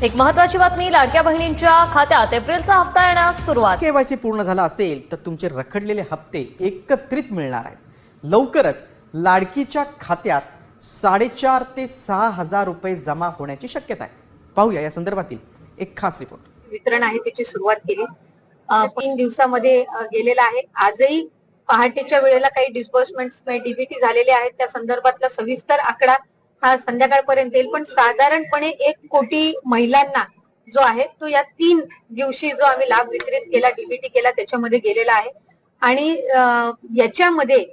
एक महत्त्वाची बातमी, लाडक्या बहिणींच्या खात्यात एप्रिलचा हप्ता येण्यास सुरुवात। केवायसी पूर्ण झाला असेल तर तुमचे रखडलेले हप्ते एकत्रित मिळणार आहेत। लवकरच लाडकीच्या खात्यात 4.5 ते 6 हजार रुपये जमा होण्याची शक्यता आहे। पाहूया या संदर्भातील एक खास रिपोर्ट। वितरण आहे त्याची सुरुवात केली 3 दिवसामध्ये गेलेला आहे। आजही पहाटेच्या वेळेला काही डिस्बर्समेंट्स डीबीटी झालेले आहेत, त्या संदर्भातला सविस्तर आकडा हा संध्याकाळपर्यंत येईल। पण साधारणपणे 1 कोटी महिलांना जो आहे तो या 3 दिवशी जो आम्ही लाभ वितरित केला, डीबीटी केला, त्याच्यामध्ये गेलेला आहे। आणि याच्यामध्ये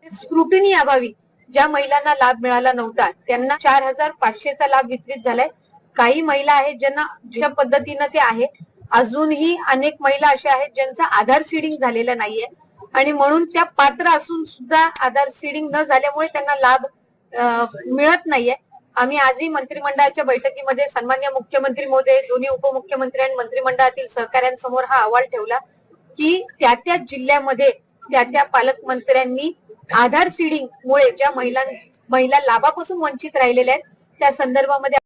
स्क्रुटिनी अभावी ज्या महिलांना लाभ मिळाला नव्हता त्यांना 4500चा लाभ वितरित झालाय। काही महिला आहेत ज्यांना ज्या पद्धतीनं ते आहे, अजूनही अनेक महिला अशा आहेत ज्यांचा आधार सीडिंग झालेला नाहीये आणि म्हणून त्या पात्र असून सुद्धा आधार सीडिंग न झाल्यामुळे त्यांना लाभ मिळत नाहीये। आम्ही आजही मंत्रिमंडळाच्या बैठकीमध्ये सन्मान्य मुख्यमंत्री महोदय, दोन्ही उपमुख्यमंत्री आणि मंत्रिमंडळातील सहकाऱ्यांसमोर हा अहवाल ठेवला की त्या जिल्ह्यामध्ये त्या पालकमंत्र्यांनी आधार सीडिंग मुळे ज्या महिला लाभापासून वंचित राहिलेल्या आहेत त्या संदर्भामध्ये